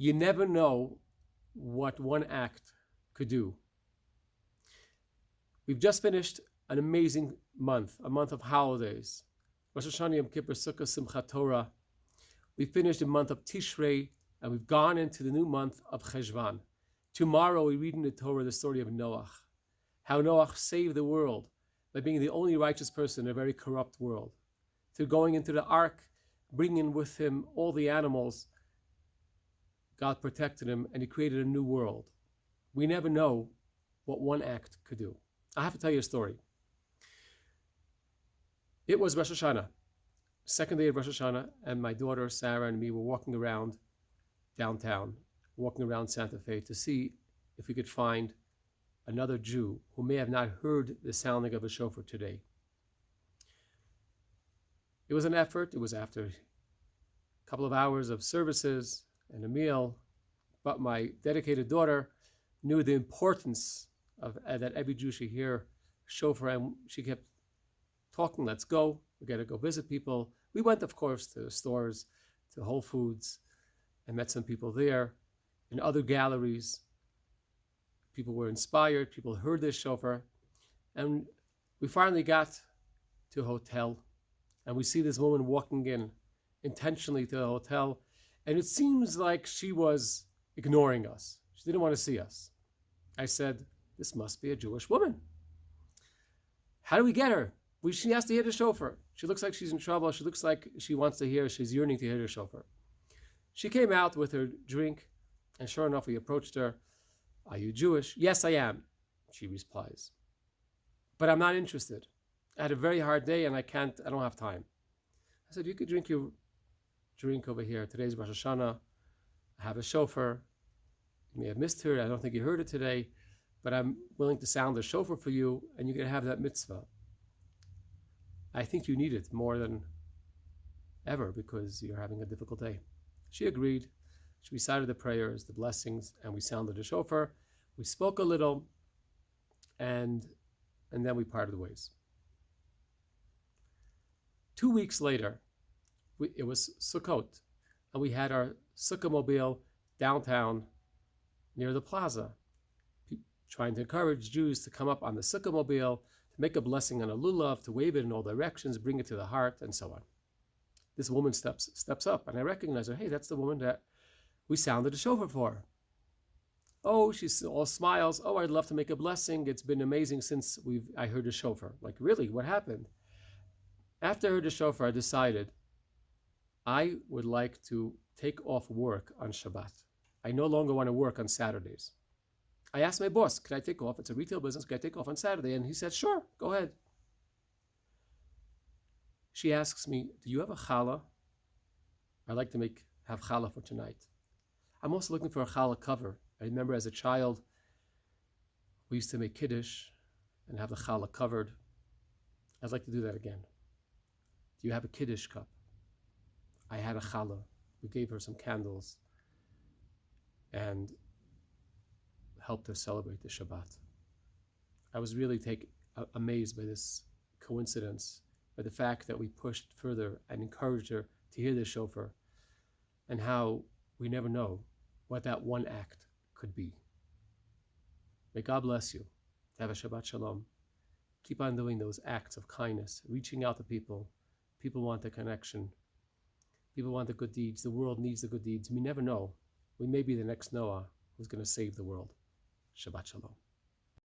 You never know what one act could do. We've just finished an amazing month, a month of holidays. Rosh Hashanah, Yom Kippur, Sukkot, Simchat Torah. We finished the month of Tishrei, and we've gone into the new month of Cheshvan. Tomorrow we read in the Torah the story of Noach, how Noach saved the world by being the only righteous person in a very corrupt world. Through going into the ark, bringing with him all the animals, God protected him and he created a new world. We never know what one act could do. I have to tell you a story. It was Rosh Hashanah, second day of Rosh Hashanah, and my daughter Sarah and me were walking around downtown, walking around Santa Fe to see if we could find another Jew who may have not heard the sounding of a shofar today. It was an effort. It was after a couple of hours of services and a meal, but my dedicated daughter knew the importance of that every Jew should hear shofar, and she kept talking, let's go, we got to go visit people. We went, of course, to the stores, to Whole Foods, and met some people there. In other galleries, people were inspired, people heard this shofar, and we finally got to a hotel, and we see this woman walking in intentionally to the hotel, and it seems like she was ignoring us. She didn't want to see us. I said, this must be a Jewish woman. How do we get her? She has to hear the shofar. She looks like she's in trouble. She looks like she wants to hear, she's yearning to hear the shofar. She came out with her drink, and sure enough, we approached her. Are you Jewish? Yes, I am, she replies. But I'm not interested. I had a very hard day and I don't have time. I said, you could drink your drink over here. Today's Rosh Hashanah. I have a shofar. You may have missed her. I don't think you heard it today, but I'm willing to sound the shofar for you and you can have that mitzvah. I think you need it more than ever because you're having a difficult day. She agreed. She recited the prayers, the blessings, and we sounded the shofar. We spoke a little, and then we parted ways. 2 weeks later, it was Sukkot, and we had our Sukkah mobile downtown near the plaza, trying to encourage Jews to come up on the Sukkah mobile, to make a blessing on a lulav, to wave it in all directions, bring it to the heart, and so on. This woman steps up, and I recognize her. Hey, that's the woman that we sounded a shofar for. Oh, she's all smiles. Oh, I'd love to make a blessing. It's been amazing since I heard the shofar. Like, really, what happened? After I heard the shofar, I decided I would like to take off work on Shabbat. I no longer want to work on Saturdays. I asked my boss, could I take off? It's a retail business. Could I take off on Saturday? And he said, sure, go ahead. She asks me, do you have a challah? I'd like to have challah for tonight. I'm also looking for a challah cover. I remember as a child, we used to make kiddush and have the challah covered. I'd like to do that again. Do you have a kiddush cup? I had a challah. We gave her some candles and helped her celebrate the Shabbat. I was really amazed by this coincidence, by the fact that we pushed further and encouraged her to hear the shofar, and how we never know what that one act could be. May God bless you. Have a Shabbat Shalom. Keep on doing those acts of kindness, reaching out to people. People want the connection. People want the good deeds. The world needs the good deeds. We never know. We may be the next Noah who's going to save the world. Shabbat Shalom.